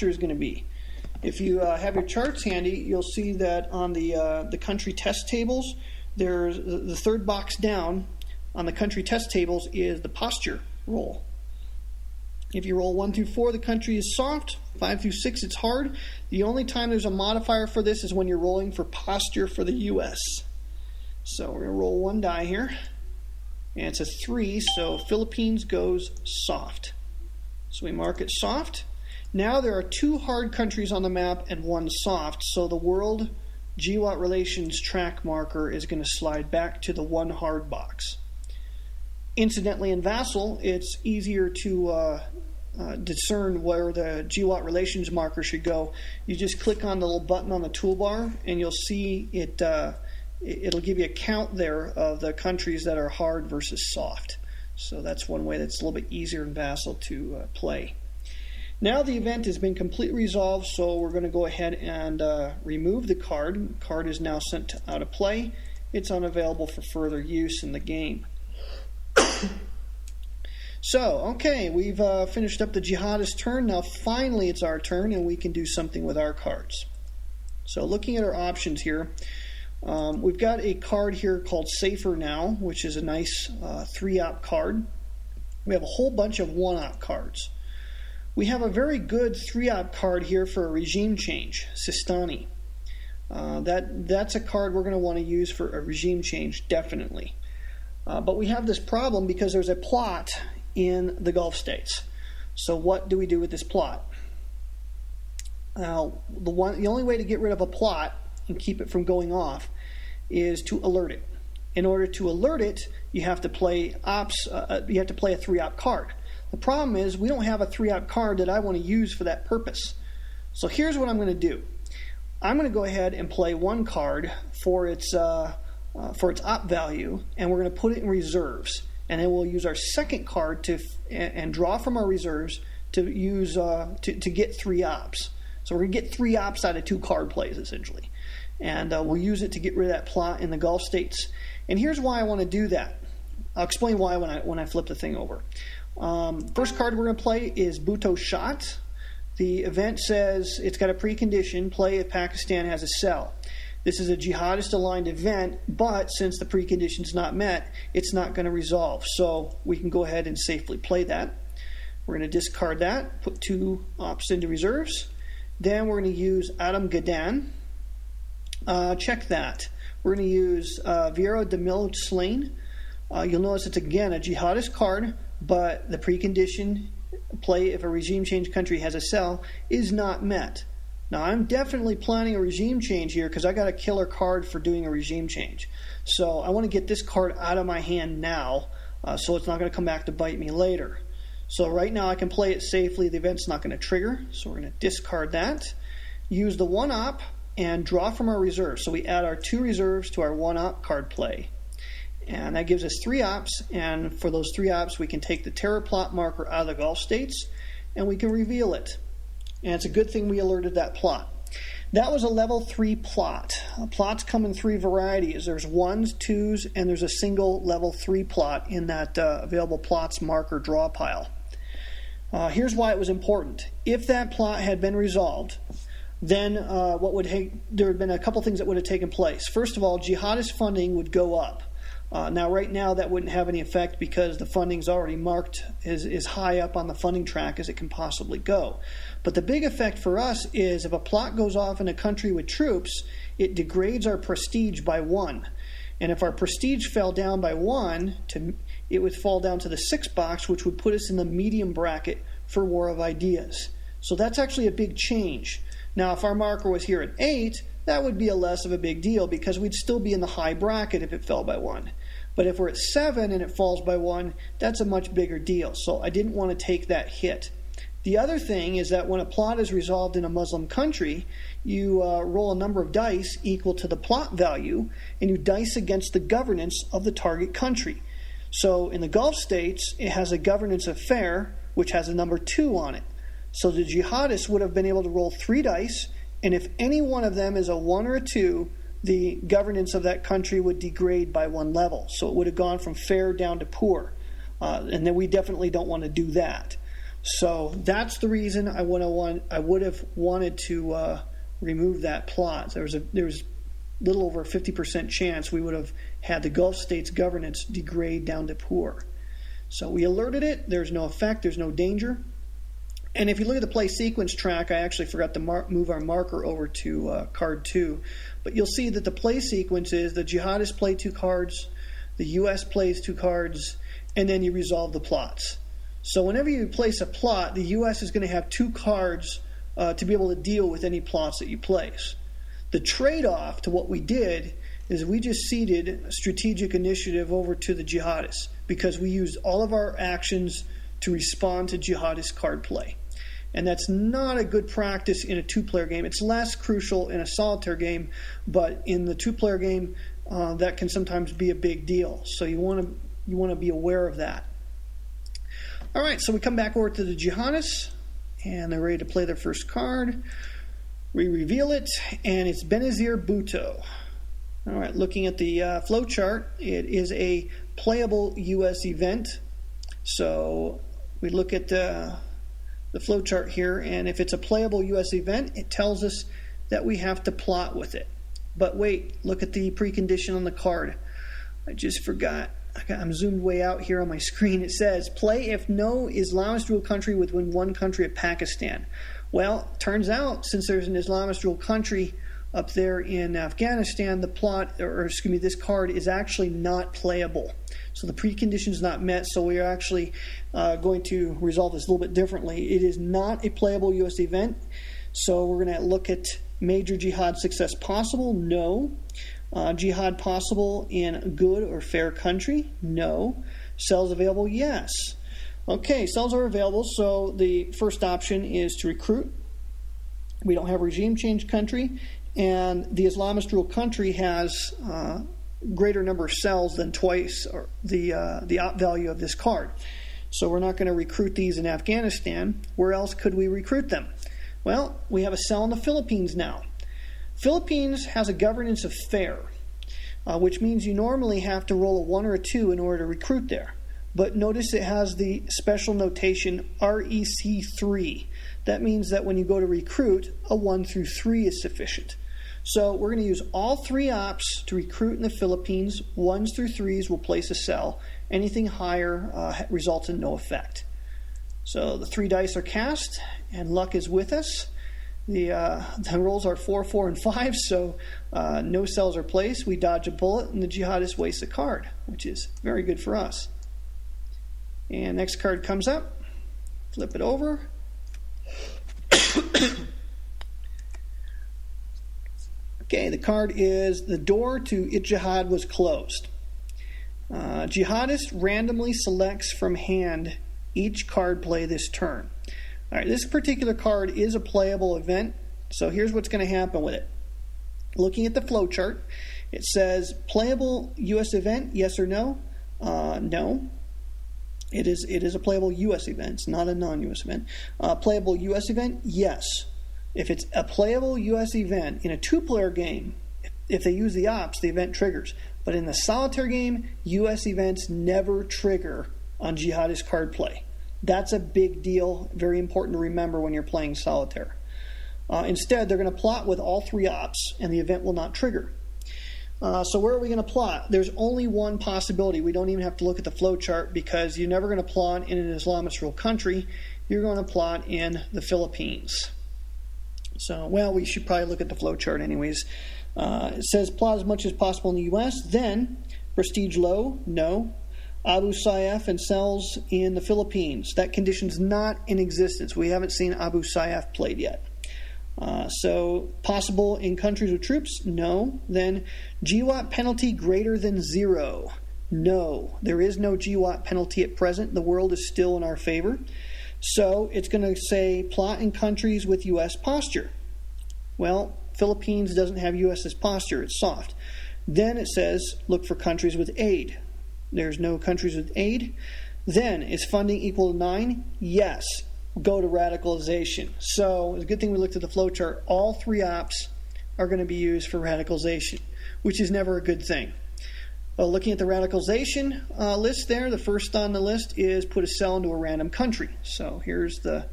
posture is going to be. If you have your charts handy, you'll see that on the country test tables, there's the third box down on the country test tables is the posture roll. If you roll 1 through 4, the country is soft. 5 through 6, it's hard. The only time there's a modifier for this is when you're rolling for posture for the U.S. So we're going to roll one die here. And it's a 3, so Philippines goes soft. So we mark it soft. Now there are 2 hard countries on the map and 1 soft, so the world GWOT relations track marker is going to slide back to the 1 hard box. Incidentally, in Vassal, it's easier to discern where the GWOT relations marker should go. You just click on the little button on the toolbar, and you'll see it'll give you a count there of the countries that are hard versus soft. So that's one way that's a little bit easier in Vassal to play. Now the event has been completely resolved, so we're going to go ahead and remove the card. The card is now sent out of play. It's unavailable for further use in the game. So, okay, we've finished up the Jihadist turn. Now finally it's our turn and we can do something with our cards. So looking at our options here, we've got a card here called Safer Now, which is a nice 3-op card. We have a whole bunch of 1-op cards. We have a very good 3-op card here for a regime change, Sistani. That's a card we're going to want to use for a regime change, definitely. But we have this problem because there's a plot in the Gulf states. So what do we do with this plot? The only way to get rid of a plot and keep it from going off is to alert it. In order to alert it, you have to play ops. You have to play a 3-op card. The problem is we don't have a 3-op card that I want to use for that purpose. So here's what I'm going to do. I'm going to go ahead and play 1 card for its op value, and we're going to put it in reserves. And then we'll use our second card and draw from our reserves to use to get 3 ops. So we're going to get 3 ops out of 2 card plays, essentially. And we'll use it to get rid of that plot in the Gulf states. And here's why I want to do that. I'll explain why when I flip the thing over. First card we're going to play is Bhutto Shot. The event says it's got a precondition, play if Pakistan has a cell. This is a jihadist aligned event, but since the precondition is not met, it's not going to resolve. So we can go ahead and safely play that. We're going to discard that, put 2 ops into reserves. Then we're going to use Adam Gadan. Check that. We're going to use Vieira de Mil Slain. You'll notice it's again a jihadist card, but the precondition, play if a regime change country has a cell, is not met. Now, I'm definitely planning a regime change here because I got a killer card for doing a regime change. So I want to get this card out of my hand now so it's not going to come back to bite me later. So right now I can play it safely. The event's not going to trigger. So we're going to discard that. Use the 1-op and draw from our reserves. So we add our 2 reserves to our 1-op card play. And that gives us 3 ops. And for those 3 ops, we can take the terror plot marker out of the Gulf states and we can reveal it. And it's a good thing we alerted that plot. That was a level 3 plot. Plots come in 3 varieties. There's 1s, 2s, and there's a single level 3 plot in that available plots marker draw pile. Here's why it was important. If that plot had been resolved, then there had been a couple things that would have taken place. First of all, jihadist funding would go up. Now, right now, that wouldn't have any effect because the funding's already marked as high up on the funding track as it can possibly go. But the big effect for us is if a plot goes off in a country with troops, it degrades our prestige by 1. And if our prestige fell down by 1, it would fall down to the 6 box, which would put us in the medium bracket for War of Ideas. So that's actually a big change. Now, if our marker was here at 8, that would be less of a big deal because we'd still be in the high bracket if it fell by 1. But if we're at 7 and it falls by 1, that's a much bigger deal. So I didn't want to take that hit. The other thing is that when a plot is resolved in a Muslim country, you roll a number of dice equal to the plot value, and you dice against the governance of the target country. So in the Gulf states, it has a governance of fair, which has a number 2 on it. So the jihadists would have been able to roll 3 dice, and if any one of them is a 1 or a 2, the governance of that country would degrade by 1 level. So it would have gone from fair down to poor. And then we definitely don't want to do that. So that's the reason I would have wanted to remove that plot. There was a little over a 50% chance we would have had the Gulf states' governance degrade down to poor. So we alerted it. There's no effect. There's no danger. And if you look at the play sequence track, I actually forgot to move our marker over to card 2. But you'll see that the play sequence is the Jihadists play 2 cards, the U.S. plays 2 cards, and then you resolve the plots. So whenever you place a plot, the U.S. is going to have 2 cards to be able to deal with any plots that you place. The trade-off to what we did is we just ceded strategic initiative over to the Jihadists because we used all of our actions to respond to Jihadist card play. And that's not a good practice in a 2-player game. It's less crucial in a solitaire game, but in the 2-player game, that can sometimes be a big deal. So you want to be aware of that. All right, so we come back over to the Jihadists, and they're ready to play their first card. We reveal it, and it's Benazir Bhutto. All right, looking at the flow chart, it is a playable U.S. event. So we look at the flow chart here, and if it's a playable U.S. event, it tells us that we have to plot with it. But wait, look at the precondition on the card. I just forgot. I'm zoomed way out here on my screen. It says, play if no Islamist ruled country within one country of Pakistan. Well, turns out, since there's an Islamist ruled country up there in Afghanistan, this card is actually not playable. So the precondition is not met, so we are actually going to resolve this a little bit differently. It is not a playable U.S. event, so we're going to look at major jihad success possible. No. Jihad possible in good or fair country? No. Cells available? Yes. Okay, cells are available, so the first option is to recruit. We don't have regime change country, and the Islamist ruled country has greater number of cells than twice the op value of this card. So we're not going to recruit these in Afghanistan. Where else could we recruit them? Well, we have a cell in the Philippines now. Philippines has a governance of fair, which means you normally have to roll a 1 or a 2 in order to recruit there. But notice it has the special notation REC3. That means that when you go to recruit, a 1 through 3 is sufficient. So we're going to use all 3 ops to recruit in the Philippines. 1s through 3s will place a cell. Anything higher results in no effect. So the 3 dice are cast, and luck is with us. The rolls are 4, 4, and 5, so no cells are placed. We dodge a bullet, and the Jihadist wastes a card, which is very good for us. And next card comes up. Flip it over. Okay, the card is the door to Jihad was closed. Jihadist randomly selects from hand each card play this turn. All right, this particular card is a playable event, so here's what's going to happen with it. Looking at the flow chart, it says playable U.S. event, yes or no? No. It is a playable U.S. event. It's not a non-U.S. event. Playable U.S. event, yes. If it's a playable U.S. event in a 2-player game, if they use the ops, the event triggers. But in the solitaire game, U.S. events never trigger on Jihadist card play. That's a big deal, very important to remember when you're playing solitaire. Instead, they're going to plot with all 3 ops, and the event will not trigger. So where are we going to plot? There's only one possibility. We don't even have to look at the flow chart because you're never going to plot in an Islamist ruled country. You're going to plot in the Philippines. So, well, we should probably look at the flow chart anyways. It says plot as much as possible in the U.S. Then, prestige low, no. Abu Sayyaf and cells in the Philippines. That condition's not in existence. We haven't seen Abu Sayyaf played yet. So, possible in countries with troops? No. Then, GWAT penalty greater than 0? No. There is no GWAT penalty at present. The world is still in our favor. So, it's going to say plot in countries with U.S. posture. Well, Philippines doesn't have U.S.'s posture. It's soft. Then it says look for countries with aid. There's no countries with aid. Then, is funding equal to 9? Yes. Go to radicalization. So, it's a good thing we looked at the flow chart. All 3 ops are going to be used for radicalization, which is never a good thing. Well, looking at the radicalization list there, the first on the list is put a cell into a random country. So here's the